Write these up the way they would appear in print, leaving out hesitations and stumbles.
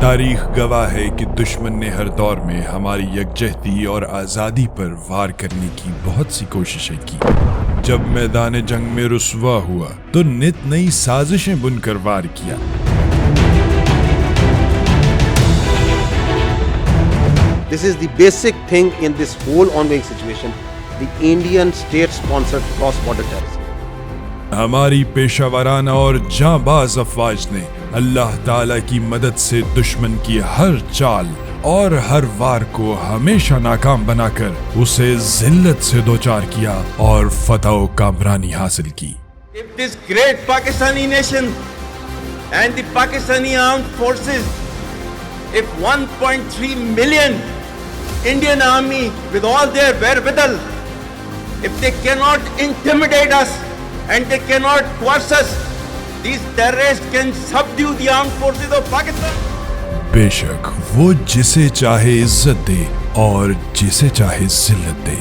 تاریخ گواہ ہے کہ دشمن نے ہر دور میں ہماری یکجہتی اور آزادی پر وار کرنے کی بہت سی کوششیں کی۔ جب میدان جنگ میں رسوا ہوا تو نت نئی سازشیں بن کر وار کیا۔ This is the basic thing in this whole ongoing situation, the Indian state-sponsored cross-border terrorism. ہماری پیشہ ورانہ اور جاں باز افواج نے اللہ تعالیٰ کی مدد سے دشمن کی ہر چال اور ہر وار کو ہمیشہ ناکام بنا کر اسے ذلت سے دوچار کیا اور فتح و کامرانی حاصل کی۔ If this great Pakistani nation and the Pakistani armed forces, if 1.3 million Indian army with all their wherewithal, if they cannot intimidate us and they cannot coerce us, these terrorists can subdue the armed forces of Pakistan. بے شک وہ جسے چاہے عزت دے اور جسے چاہے ذلت دے۔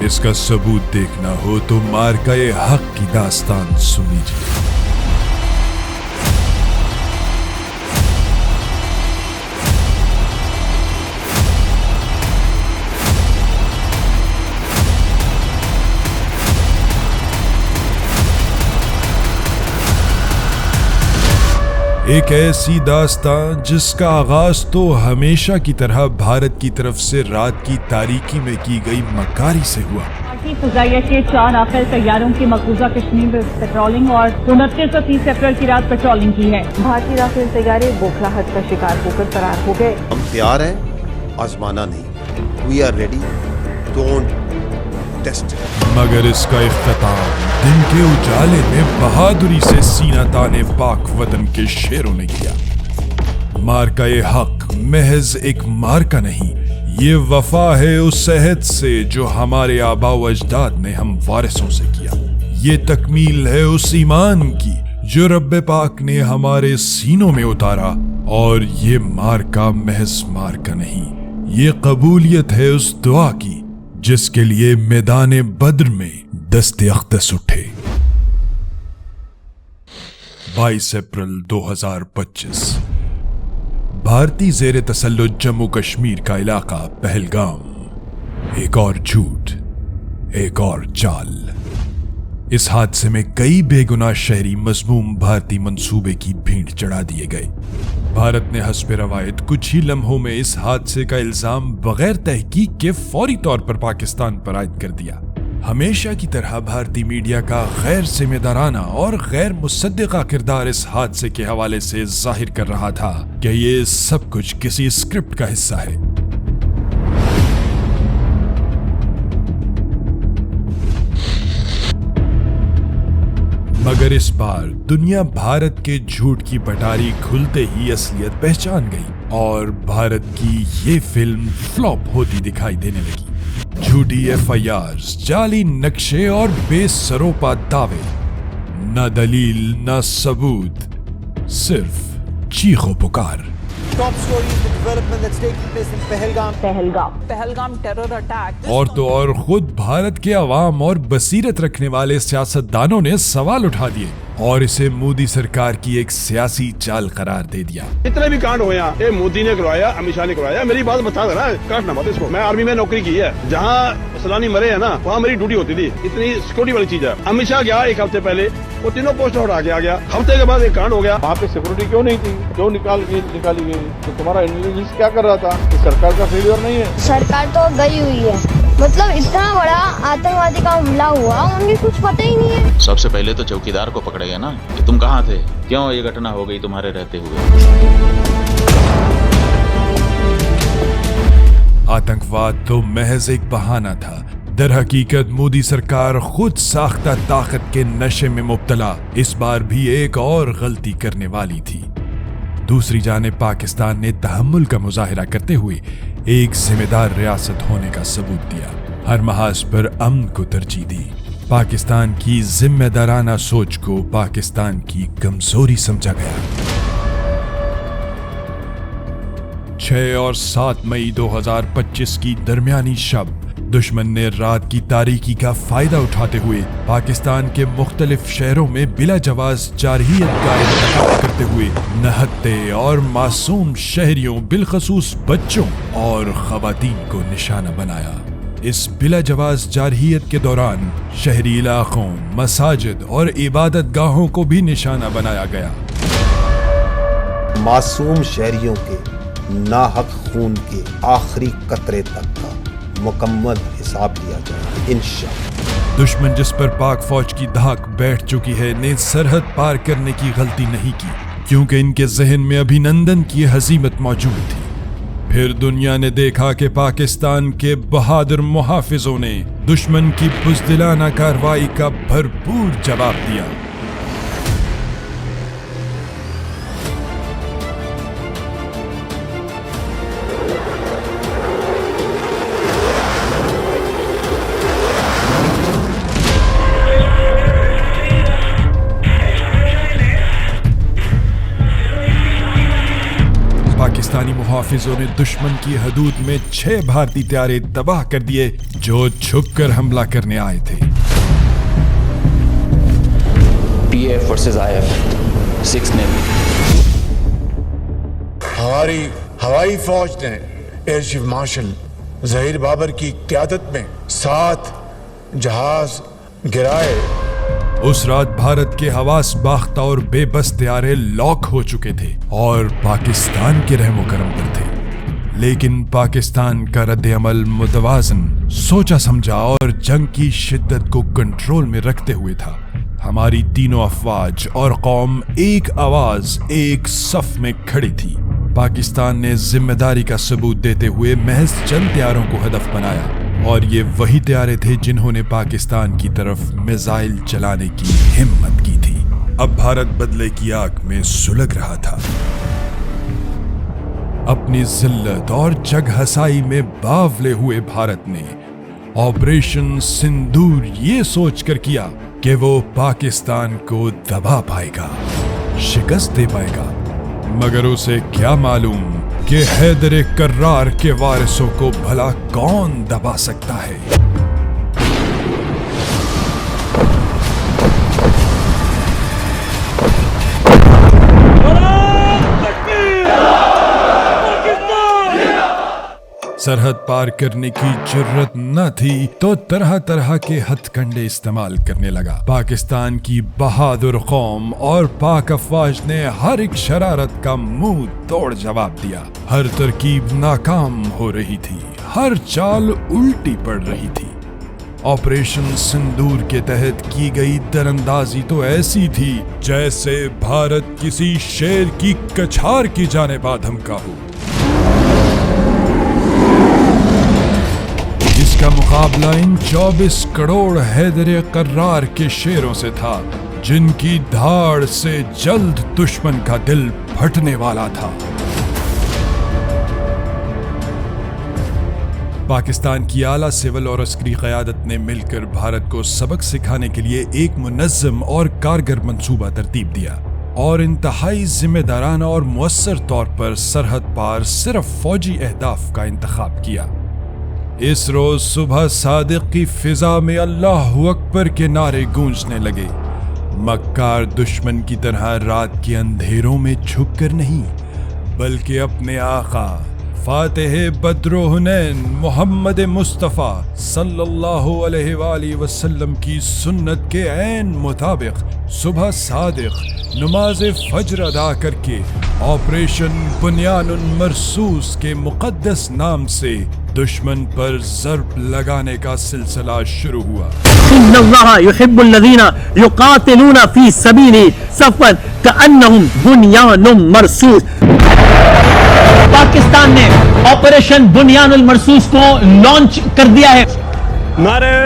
اس کا ثبوت دیکھنا ہو تو مارکہ حق کی داستان سنیجیے۔ ایک ایسی داستان جس کا آغاز تو ہمیشہ کی طرح بھارت کی طرف سے رات کی تاریکی میں کی گئی مکاری سے ہوا۔ بھارتی فضائیہ کے 4 رافیل طیاروں کی مقبوضہ کشمیر میں پیٹرولنگ اور 29 اور 30 اپریل کی رات پیٹرولنگ کی ہے۔ بھارتی رافیل طیارے بوکھلاہٹ کا شکار ہو کر فرار ہو گئے۔ ہم تیار ہیں، آزمانا نہیں۔ We are ready. Don't test. مگر اس کا اختتام دن کے اجالے میں بہادری سے سینہ تانے پاک وطن کے شیروں نے کیا۔ مارکہ حق محض ایک مارکہ نہیں، یہ وفا ہے اس عہد سے جو ہمارے آباء و اجداد نے ہم وارثوں سے کیا۔ یہ تکمیل ہے اس ایمان کی جو رب پاک نے ہمارے سینوں میں اتارا، اور یہ مارکہ محض مارکہ نہیں، یہ قبولیت ہے اس دعا کی جس کے لیے میدان بدر میں دست اقدس اٹھے۔ 22 اپریل 2025 بھارتی زیر تسلط جموں کشمیر کا علاقہ پہلگام۔ ایک اور جھوٹ، ایک اور چال۔ اس حادثے میں کئی بے گناہ شہری مذموم بھارتی منصوبے کی بھینٹ چڑھا دیے گئے۔ بھارت نے حسب روایت کچھ ہی لمحوں میں اس حادثے کا الزام بغیر تحقیق کے فوری طور پر پاکستان پر عائد کر دیا۔ ہمیشہ کی طرح بھارتی میڈیا کا غیر ذمہ دارانہ اور غیر مصدقہ کردار اس حادثے کے حوالے سے ظاہر کر رہا تھا کہ یہ سب کچھ کسی اسکرپٹ کا حصہ ہے۔ مگر اس بار دنیا بھارت کے جھوٹ کی پٹاری کھلتے ہی اصلیت پہچان گئی اور بھارت کی یہ فلم فلاپ ہوتی دکھائی دینے لگی۔ جھوٹی FIRs، جعلی نقشے اور بے سروپا دعوے، نہ دلیل نہ ثبوت، صرف چیخ و پکار۔ Top story is the development that's taking place in Pahalgam terror attack. اور تو اور خود بھارت کے عوام اور بصیرت رکھنے والے سیاستدانوں نے سوال اٹھا دیے اور اسے مودی سرکار کی ایک سیاسی چال قرار دے دیا۔ اتنے بھی کانڈ ہویا، یہ مودی نے کروایا، امت شاہ نے کروایا۔ میری بات بتا دے رہا ہے، کاٹنا مت اس کو۔ میں آرمی میں نوکری کی ہے، جہاں سلانی مرے ہیں نا، وہاں میری ڈیوٹی ہوتی تھی۔ اتنی سیکورٹی والی چیز ہے۔ امت شاہ گیا ایک ہفتے پہلے، وہ تینوں پوسٹ اٹھا کے آ گیا۔ ہفتے کے بعد ایک کانڈ ہو گیا۔ وہاں پہ سیکورٹی کیوں نہیں تھی؟ کیوں نکالی گئی؟ تو تمہارا انٹیلیجنس کیا کر رہا تھا؟ سرکار کا فیلئر نہیں ہے؟ سرکار تو گئی ہوئی ہے، مطلب اتنا بڑا آتنکوادی کا حملہ ہوا، انہیں کچھ پتہ ہی نہیں ہے۔ سب سے پہلے تو چوکیدار کو پکڑے گا نا کہ تم کہاں تھے، کیوں یہ گھٹنا ہو گئی تمہارے رہتے ہوئے۔ آتنکواد تو محض ایک بہانہ تھا، در حقیقت مودی سرکار خود ساختہ طاقت کے نشے میں مبتلا اس بار بھی ایک اور غلطی کرنے والی تھی۔ دوسری جانب پاکستان نے تحمل کا مظاہرہ کرتے ہوئے ایک ذمہ دار ریاست ہونے کا ثبوت دیا، ہر محاذ پر امن کو ترجیح دی۔ پاکستان کی ذمہ دارانہ سوچ کو پاکستان کی کمزوری سمجھا گیا۔ 6 اور 7 مئی 2025 کی درمیانی شب दुश्मन ने रात की तारीकी का फायदा उठाते हुए पाकिस्तान के मुख्तलिफ शहरों में बिला जवाज जारहियत का इंतकाल करते हुए नहत्ते और मासूम शहरियों बिलखसूस बच्चों और खवातीन को निशाना बनाया। इस बिला जवाज जारहियत के दौरान शहरी इलाकों, मसाजिद और इबादत गाहों को भी निशाना बनाया गया। मासूम शहरियों के नाहक खून के आखिरी कतरे तक का मुकम्मल हिसाब लिया जाए इंशाअल्लाह। दुश्मन जिस पर पाक फौज की धाक बैठ चुकी है ने सरहद पार करने की गलती नहीं की, क्योंकि इनके जहन में अभिनंदन की हजीमत मौजूद थी। फिर दुनिया ने देखा कि पाकिस्तान के बहादुर मुहाफिजों ने दुश्मन की बुज़दिलाना कार्रवाई का भरपूर जवाब दिया। पाकिस्तानी मुहाफिजों ने दुश्मन की हदूद में 6 भारतीय तैयारे तबाह कर दिए जो छुपकर हमला करने आए थे। PF versus IF 6 navy. हमारी हवाई फौज ने air chief marshal Zaheer Babar की क़यादत में 7 जहाज गिराए। उस रात भारत के हवास बाख्ता और बेबस तैयारे लॉक हो चुके थे और पाकिस्तान के रहमो करम पर थे, लेकिन पाकिस्तान का रद्द अमल मुतवाजन, सोचा समझा और जंग की शिद्दत को कंट्रोल में रखते हुए था। हमारी तीनों अफवाज और कौम एक आवाज, एक सफ में खड़ी थी। पाकिस्तान ने जिम्मेदारी का सबूत देते हुए महज चंद तैयारों को हदफ बनाया, और ये वही तैयारे थे जिन्होंने पाकिस्तान की तरफ मिसाइल चलाने की हिम्मत की थी। अब भारत बदले की आग में सुलग रहा था। अपनी जिल्लत और जग हसाई में बावले हुए भारत ने ऑपरेशन सिंदूर ये सोचकर किया कि वो पाकिस्तान को दबा पाएगा, शिकस्त दे पाएगा, मगर उसे क्या मालूम कि हैदर कर्रार के वारिसों को भला कौन दबा सकता है। सरहद पार करने की जुर्रत न थी तो तरह तरह के हथकंडे इस्तेमाल करने लगा। पाकिस्तान की बहादुर कौम और पाक अफवाज ने हर एक शरारत का मुंह तोड़ जवाब दिया। हर तरकीब नाकाम हो रही थी, हर चाल उल्टी पड़ रही थी। ऑपरेशन सिंदूर के तहत की गई दरअंदाजी तो ऐसी थी जैसे भारत किसी शेर की कछार की जानेबाद धमका हो। इसका मुकाबला इन 24 करोड़ हैदर कर्रार के शेरों से था, जिनकी धाड़ से जल्द दुश्मन का दिल फटने वाला था। पाकिस्तान की आला सिविल और अस्करी क़यादत ने मिलकर भारत को सबक सिखाने के लिए एक मुनज़्ज़म और कारगर मंसूबा तरतीब दिया और इंतहाई जिम्मेदाराना और मुअस्सर तौर पर सरहद पार सिर्फ फौजी अहदाफ का इंतखाब किया। इस रोज सुबह सादिक की फिजा में अल्लाहु अकबर के नारे गूंजने लगे। मक्कार दुश्मन की तरह रात के अंधेरों में छुप कर नहीं, बल्कि अपने आका फातिह बद्रो हुनैन मोहम्मद मुस्तफ़ा सल्लल्लाहु अलैहि वसल्लम की सुन्नत के ऐन मुताबिक सुबह सादिक नमाज फज्र अदा करके ऑपरेशन बुनियानुल मरसूस के मुक़द्दस नाम से दुश्मन पर ज़र्ब लगाने का सिलसिला शुरू हुआ। इन्नल्लाह युहिब्बुल लज़ीना युक़ातिलूना फ़ी सबीली सफ़न कअन्नहुम बुनियानुम मरसूस। पाकिस्तान ने ऑपरेशन बुनियानुल मरसूस को लॉन्च कर दिया है। नारे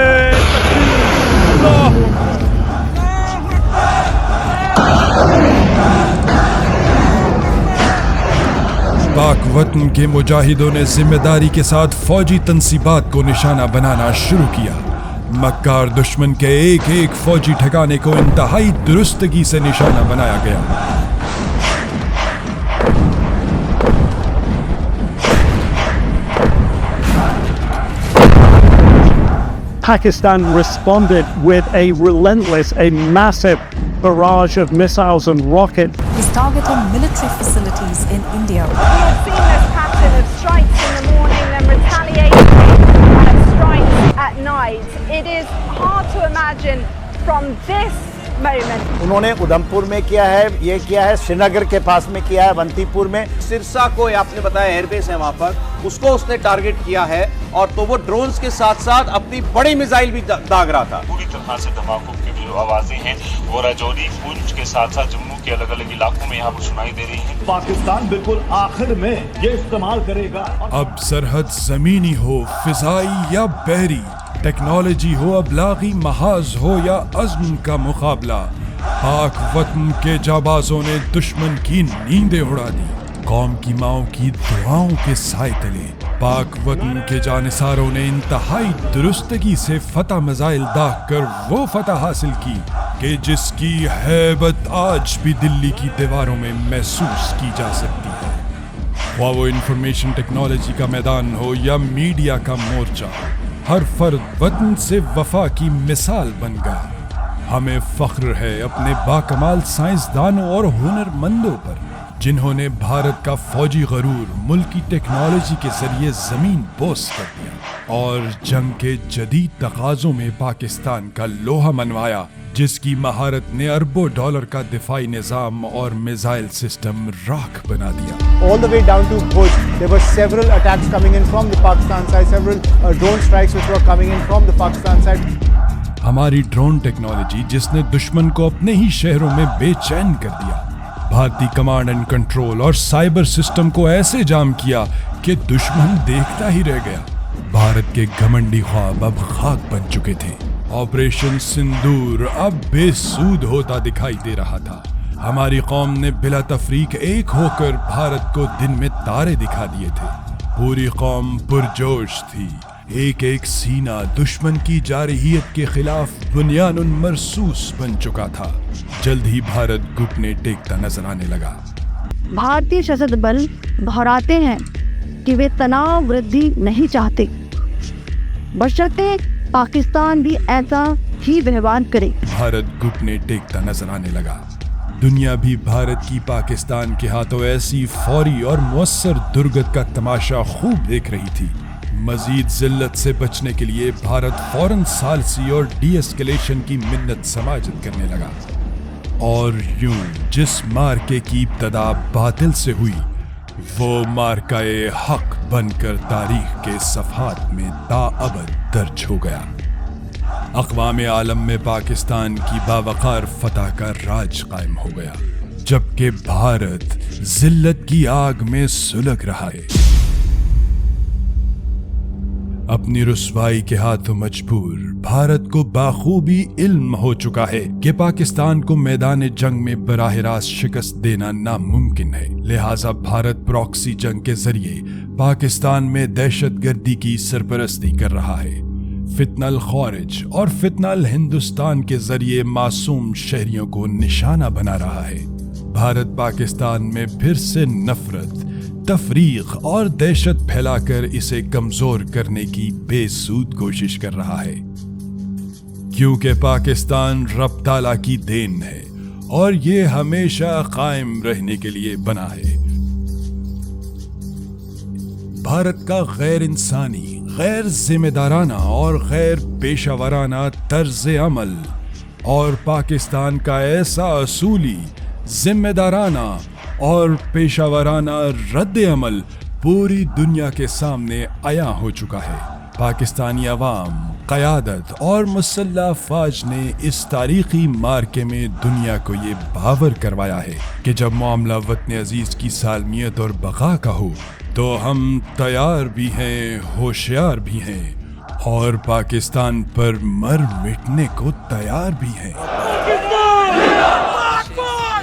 पाक वतन के मुजाहिदों ने जिम्मेदारी के साथ फौजी तंसीबात को निशाना बनाना शुरू किया। मक्कार दुश्मन के एक एक फौजी ठिकाने को इंतहाई दुरुस्तगी से निशाना बनाया गया। Pakistan responded with a relentless, a massive barrage of missiles and rockets. Is targeting military facilities in India. We have seen this pattern of strikes in the morning, then retaliation strikes at night. It is hard to imagine from this moment. उन्होंने उधमपुर में किया है, ये किया है श्रीनगर के पास में किया है, अवंतीपुर में। सिरसा को आपने बताया एयरबेस है वहां पर, उसको उसने टारगेट किया है और तो वो ड्रोन्स के साथ साथ अपनी बड़ी मिसाइल भी दाग रहा था। पूरी तरह से धमाकों की जो आवाजें हैं वो राजौरी, पुंछ के साथ साथ जम्मू के अलग अलग इलाकों में यहाँ पर सुनाई दे रही हैं। पाकिस्तान बिल्कुल आखिर में ये इस्तेमाल करेगा। अब सरहद जमीनी हो, फिजाई या बहरी, टेक्नोलॉजी हो, अबलागी महाज हो या अज़्म का मुकाबला, पाक वतन के जाबाजों ने दुश्मन की नींदें उड़ा दी। कौम की माओं की दुआओं के साए तले पाक वतन के जानिसारों ने इंतहाई दुरुस्तगी से फतह मिसाइल दाग कर वो फतह हासिल की कि जिसकी हैबत आज भी दिल्ली की दीवारों में महसूस की जा सकती है। ख्वाह वो इंफॉर्मेशन टेक्नोलॉजी का मैदान हो या मीडिया का मोर्चा, हर फर्द वतन से वफा की मिसाल बन गया। हमें फख्र है अपने बाकमाल साइंसदानों और हुनरमंदों पर, जिन्होंने भारत का फौजी गरूर मुल्की टेक्नोलॉजी के जरिए जमीन बोस कर दिया और जंग के जदीद तकाज़ों में पाकिस्तान का लोहा मनवाया, जिसकी महारत ने अरबों डॉलर का दिफाई निज़ाम और मिसाइल सिस्टम राख बना दिया। All the way down to Bhuj, there were several attacks coming in from the Pakistan side, several drone strikes which were coming in from the Pakistan side. हमारी ड्रोन टेक्नोलॉजी जिसने दुश्मन को अपने ही शहरों में बेचैन कर दिया, भारतीय कमांड एंड कंट्रोल और साइबर सिस्टम को ऐसे जाम किया कि दुश्मन देखता ही रह गया। भारत के घमंडी ख्वाब अब खाक बन चुके थे। ऑपरेशन सिंदूर अब बेसूद होता दिखाई दे रहा था। हमारी कौम ने बिला तफरीक एक होकर भारत को दिन में तारे दिखा दिए थे। पूरी कौम पुरजोश थी, एक एक सीना दुश्मन की जारहियत के खिलाफ बुनियानुन मरसूस बन चुका था। जल्द ही भारत घुटने टेकता नजर आने लगा। भारतीय सशस्त्र बल दोहराते हैं कि वे तनाव वृद्धि नहीं चाहते, बशर्ते पाकिस्तान भी ऐसा ही व्यवहार करे। भारत घुटने टेकता नजर आने लगा। दुनिया भी भारत की पाकिस्तान के हाथों ऐसी फौरी और मुअस्सर दुर्गत का तमाशा खूब देख रही थी। मजीद जिल्लत से बचने के लिए भारत फौरन सालसी और डी-एस्केलेशन की मिन्नत समाजत करने लगा। और यूं जिस मार्के की इब्तदा बातिल से हुई, वो मार्काए हक बनकर तारीख के सफ़हात में ताअबद दर्ज हो गया। अक़वाम आलम में पाकिस्तान की बावकार फतह का राज कायम हो गया, जबकि भारत जिल्लत की आग में सुलग रहा है। अपनी रुसवाई के हाथों मजबूर भारत को बाखूबी इल्म हो चुका है कि पाकिस्तान को मैदान जंग में बराह रास्त शिकस्त देना नामुमकिन है। लिहाजा भारत प्रॉक्सी जंग के जरिए पाकिस्तान में दहशतगर्दी की सरपरस्ती कर रहा है। फितनल खारिज और फितनल हिंदुस्तान के जरिए मासूम शहरियों को निशाना बना रहा है। भारत पाकिस्तान में फिर से नफरत, तफरीक और दहशत फैलाकर इसे कमजोर करने की बेसूद कोशिश कर रहा है, क्योंकि पाकिस्तान रब ताला की देन है और ये हमेशा कायम रहने के लिए बना है। भारत का गैर इंसानी, गैर जिम्मेदाराना और गैर पेशावराना तर्ज अमल और पाकिस्तान का ऐसा असूली, जिम्मेदाराना और पेशावराना रद्द अमल पूरी दुनिया के सामने आया हो चुका है। पाकिस्तानी अवाम, क़यादत और मुसल्लह अफ़वाज ने इस तारीख़ी मार्के में दुनिया को ये बावर करवाया है कि जब मामला वतन अजीज़ की सालमियत और बक़ा का हो तो हम तैयार भी हैं, होशियार भी हैं और पाकिस्तान पर मर मिटने को तैयार भी हैं।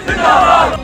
जिंदाबाद!